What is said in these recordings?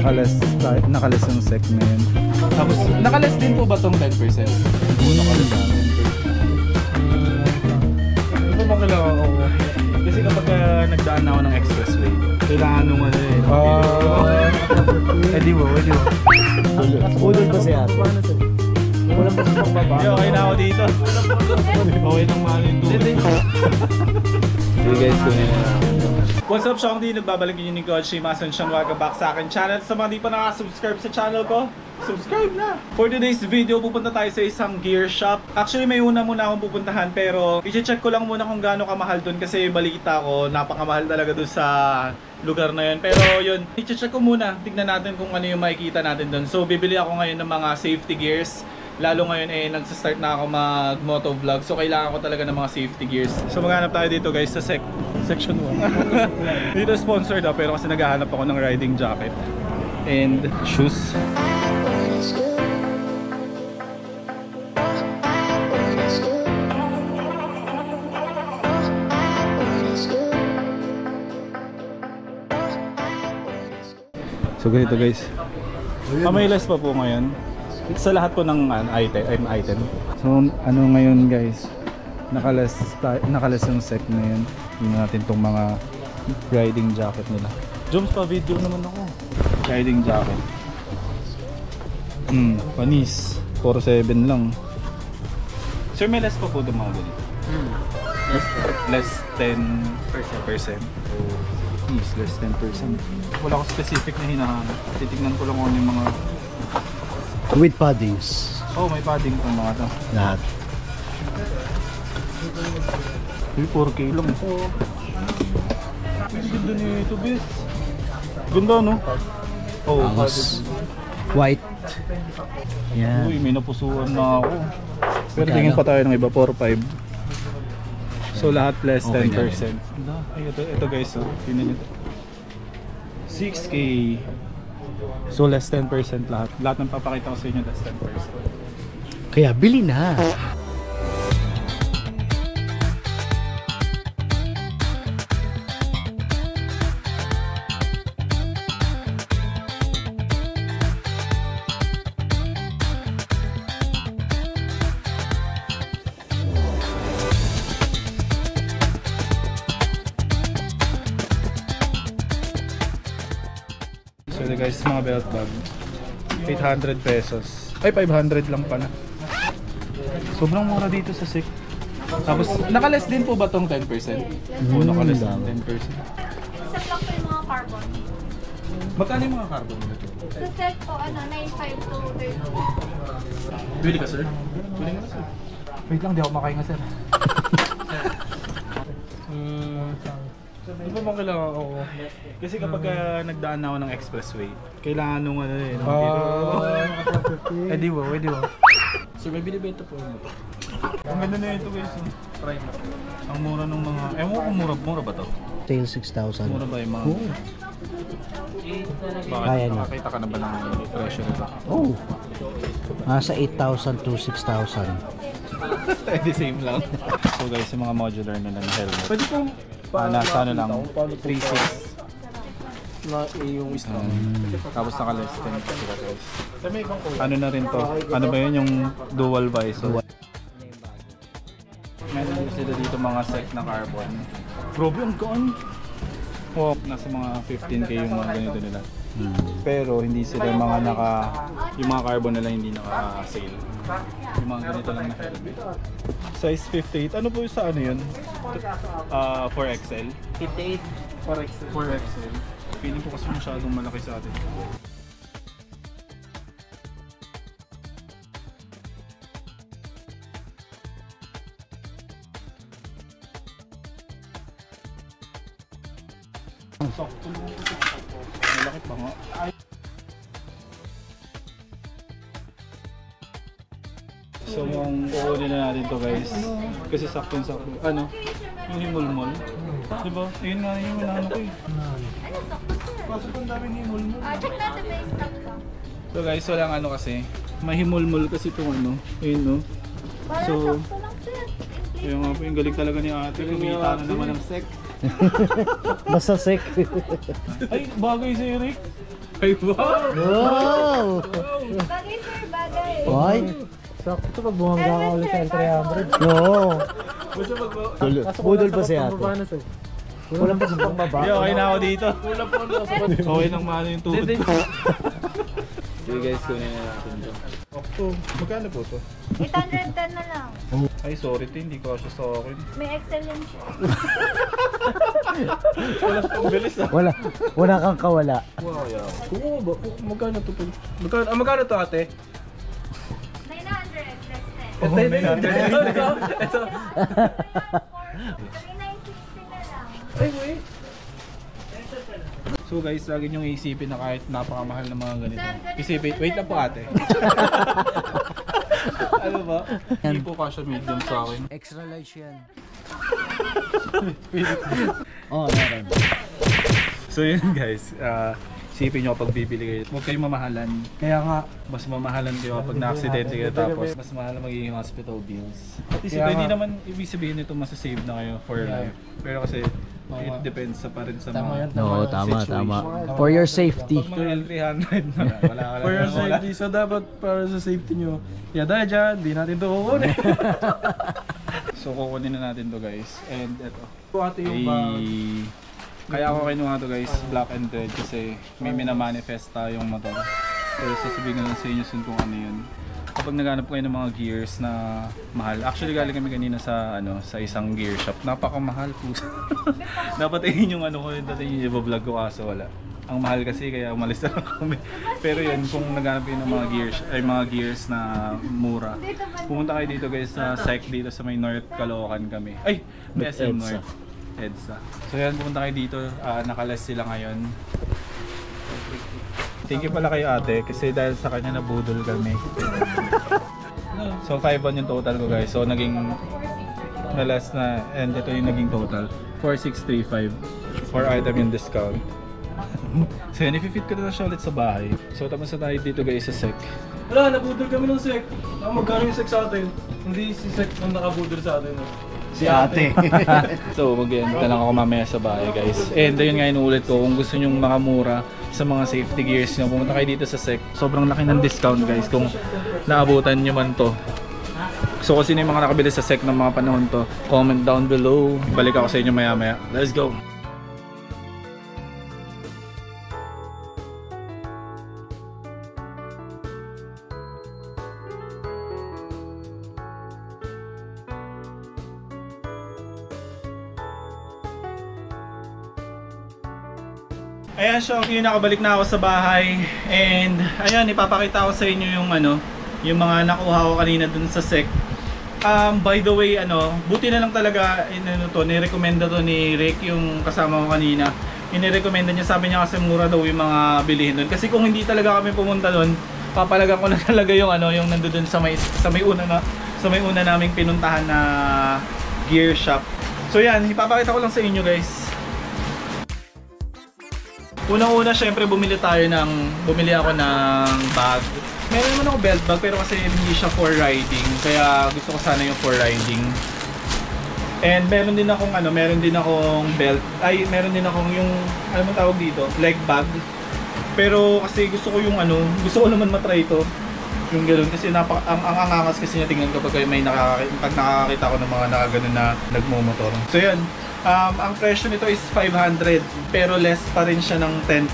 Nakaless yung sec na yun. Tapos, nakaless din po ba tong 10%? Oo, nakaless na 10%. Ano ba kailangan ako? Kasi kapag nagdaan na ako ng expressway, kailangan nung ano eh. Edi mo. Ulol ba siya? Walang pa sa baba. Okay na ako dito. Okay nang mahal yung tubig. Hey guys, what's up, Sean D? Nagbabalik yun ni Coach Mason Sean. Welcome back sa akin channel. Sa mga di pa nakasubscribe sa channel ko, subscribe na! For today's video, pupunta tayo sa isang gear shop. Actually, may una muna akong pupuntahan, pero i-check ko lang muna kung gaano kamahal dun kasi balita ko, napakamahal talaga dun sa lugar na yun. Pero yun, i-check ko muna. Tignan natin kung ano yung makikita natin dun. So, bibili ako ngayon ng mga safety gears. Lalo ngayon nagsastart na ako mag-motovlog. So, kailangan ko talaga ng mga safety gears. So, maghanap tayo dito guys sa section 1. Dito sponsored pero kasi naghahanap ako ng riding jacket and shoes. So ganito guys, may less pa po ngayon sa lahat po ng item. So ano ngayon guys, nakaless yung sec na yun. Tingnan natin tong mga riding jacket nila. Jumps pa video naman ako. Riding jacket. Panis. 4.7 lang. Sir, may less pa po mga ganito. Less 10%. Oh, yes, less 10%. Wala akong specific na hinahanap. Titignan ko lang kung yung mga with paddings. Oh, may padding itong mga ito. Lahat. 4K lang. Ganda nito, bis. Ganda, no? Oh, Angos. White. Yan. Uy, may napusuan na ako. Pero tingin pa tayo ng iba, 4-5. So lahat less 10%. Ay, ito guys, oh. Tingnan nyo. 6K. So less 10% lahat. Lahat ng papakita ko sa inyo less 10%. Kaya bili na. So guys, mga belt bag 800 pesos. Ay, 500 lang pala. Sobrang mura dito sa SICK. Tapos, nakaless din po ba tong 10%? Oo, nakaless din 10%. Sa block po yung mga carbon. Magkano yung mga carbon nito? Sa set po, 9.5 to 30. Bili ka, sir? Bili ka na, sir. Wait lang, di ako makahinga, sir. Ano ba bang kailangan ako? Kasi kapag nagdaan na ako ng expressway, kailangan nung ano eh. Edi mo. So may binibenta po yun. Ang ganda na ito guys. Try mo. Ang mura ng mga... Ewan ko kung mura ba to? Tail 6,000. Mura ba yung mga... Bakit? Kaya na. Nakakita ka na ba ng presyo nito? Oh. Nasa 8,000 to 6,000. The same lang. So guys, yung mga modular nila na helmet. Pwede pong... nasa ano lang, 3.6 na yung isang. Tapos naka-less 10 pa sila guys. Ano na rin to? Ano ba yun yung dual visor? Meron din sila dito mga set na carbon. Grabe ang gaan! Oh, nasa mga 15k yung mga ganito nila. Pero hindi sila mga yung mga carbon nila hindi naka-sale. Yung mga ganito lang na helmet. Size 58. Ano po yung sa ano yun? 4XL? 58. 4XL. Feeling ko kasi masyadong malaki sa atin. Sakto lang ito. Malaki pa nga. So yung kukunin na natin to guys. Kasi sakto-sakto. Ano? Yung himulmol. Diba? Ayun nga yung ano ko eh. Pasok ang daming himulmol. Check natin ba yung stock ko? So guys, walang ano kasi. May himulmol kasi itong ano. Ayun no. Parang So, sakto lang sir. yung nga po yung galing talaga ni ate. Kumita na naman ng sec. Basta sec. Ay, bagay si Eric. Ay, wow! Wow! Bagay sir, bagay. Ay! Sakto pag bumangga ka ulit sa L300. Oo. Gusto Budol pa si ate. Walang pa pang baba. Yo, okay na ako dito. Okay nang maano yung tuhod ko. Sige guys, kunin na natin ito. Oh, magkano po to? 810 na lang. Ay, sorry to, hindi ko siya sa akin. May Excel yan siya. Wala pang bilis ah. Wala kang kawala. Wow, yeah. Oo ba? Magkano to? Magkano to ate? 900 plus 10. Oh, may natin. Ito. 3960 na lang. Ay, wait. So guys, lagi niyong isipin na kahit napakamahal ng mga ganito. Sir, ganito Isipin, ba wait sir? lang po ate. Ano ba? Hindi po kasha medium sa akin. Extra large yan. Oo, meron. So yun guys, isipin nyo kapag bibili kayo. Huwag kayong mamahalan. Kaya nga, mas mamahalan kayo kapag na-aksidente kayo tapos mas mahal na magiging hospital bills. At least ito, hindi naman ibig sabihin nito masasave na kayo for life. Pero kasi, it depends pa rin sa mga Oo, tama. situation. For your safety. Pag mga L300 na, wala ka lang. For your safety. So dapat para sa safety nyo. Dahil dyan, di natin ito kukunin. So kukunin na natin to guys. And ito. Ito ate yung bag. Kaya ako kinuha to guys, black and red kasi may minamanifest tayong motor. Pero sasabihin ko lang sa inyo soon kung ano yun. Kapag naghanap kayo ng mga gears na mahal. Actually galing kami kanina sa sa isang gear shop. Napakamahal po. Dapat yun yung ko yun dati yung i-vlog ko kaso wala. Ang mahal kasi kaya umalis na lang kami. Pero yun, kung naghanap kayo ng mga gears na mura. Pumunta kayo dito guys sa SEC dito sa may North Caloocan kami. Ay, SM North. EDSA. So yan, pumunta kayo dito. Nakalas sila ngayon. Thank you pala kay ate kasi dahil sa kanya nabudol kami. So 5-1 yung total ko guys. So naging nalas na and ito yung naging total. 4,635 for item yung discount. So yan, i-fit ko na siya ulit sa bahay. So tapos na tayo dito guys sa SEC. Wala, nabudol kami ng sec. Magkano yung sec sa atin? Hindi si sec ang nakabudol sa atin. Si ate. So mag-end na lang ako mamaya sa bahay guys. And ayun nga inuulit ko, kung gusto nyong makamura sa mga safety gears nyo, pumunta kayo dito sa SEC. Sobrang laki ng discount guys kung naabutan nyo man to. So kung sino yung mga nakabili sa SEC ng mga panahon to, comment down below. Balik ako sa inyo maya maya. Let's go! Ayan, Shonky, nakabalik na ako sa bahay. And ayan, ipapakita ko sa inyo yung yung mga nakuha ko kanina dun sa SEC. By the way, buti na lang talaga nirekomenda to ni Rick, yung kasama ko kanina. Inirekomenda niya, sabi niya kasi mura daw yung mga bilihin dun. Kasi kung hindi talaga kami pumunta dun, papalagan ko na talaga yung yung nandoon sa may una naming pinuntahan na gear shop. So yan, ipapakita ko lang sa inyo guys. Unang-una, syempre bumili ako ng bag. Meron naman ako belt bag pero kasi hindi siya for riding. Kaya gusto ko sana yung for riding. And meron din akong belt. Ay, meron din akong yung ano tawag dito, leg bag. Pero kasi gusto ko naman matry ito. Yung ganoon kasi ang angas kasi niya tingnan kapag pag nakakita ko ng mga nakaganon na nagmo-motor. So yan. Ang presyo nito is 500 pero less pa rin siya ng 10%.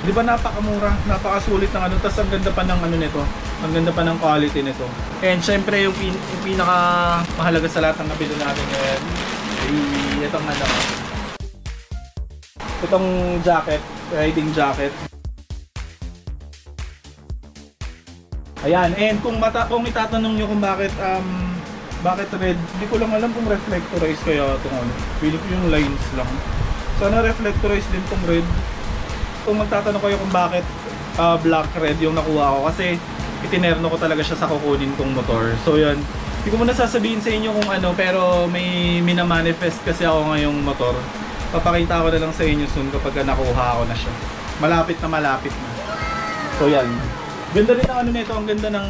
Di ba napakamura, napakasulit ng tapos ang ganda pa ng nito. Ang ganda pa ng quality nito. And syempre yung pinaka mahalaga sa lahat ng nabili natin ngayon ay itong jacket, riding jacket. Ayan, and kung itatanong nyo kung bakit red, hindi ko lang alam kung reflectorize kaya itong Pili ko yung lines lang. Sana reflectorize din itong red. Kung magtatanong kayo kung bakit black red yung nakuha ko, kasi itinerno ko talaga siya sa kukunin kong motor. So yan, hindi ko muna sasabihin sa inyo kung pero may minamanifest kasi ako ngayong motor. Papakita ko na lang sa inyo soon kapag nakuha ko na siya. Malapit na. So yan, ganda rin ang nito, ang ganda ng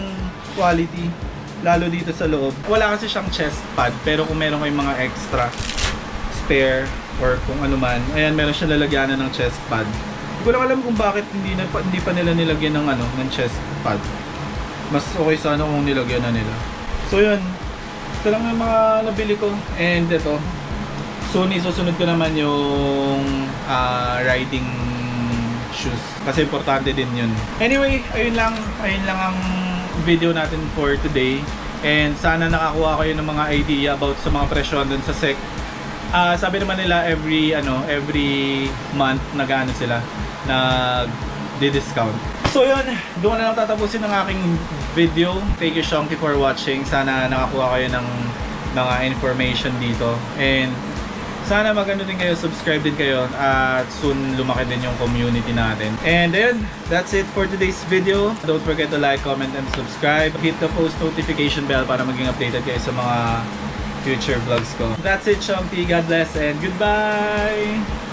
quality. Lalo dito sa loob. Wala kasi siyang chest pad, pero kung meron kayong mga extra spare or kung ano man, ayan, meron siyang lalagyanan ng chest pad. Hindi ko lang alam kung bakit hindi pa nila nilagyan ng ano, ng chest pad. Mas okay sana kung nilagyan na nila. So yun, ito lang yung mga nabili ko. And ito, soon isusunod ko naman yung riding shoes. Kasi importante din yun. Anyway, ayun lang ang video natin for today. And sana nakakuha kayo ng mga idea about sa mga presyo dun sa SEC. Sabi naman nila every month nag-ano sila, nag-discount. So yun, doon na lang tatapusin ng aking video. Thank you Shonky for watching. Sana nakakuha kayo ng mga information dito. And sana magano din kayo, subscribe din kayo at soon lumaki din yung community natin. And then, that's it for today's video. Don't forget to like, comment, and subscribe. Hit the post notification bell para maging updated kayo sa mga future vlogs ko. That's it, Shonky. God bless and goodbye!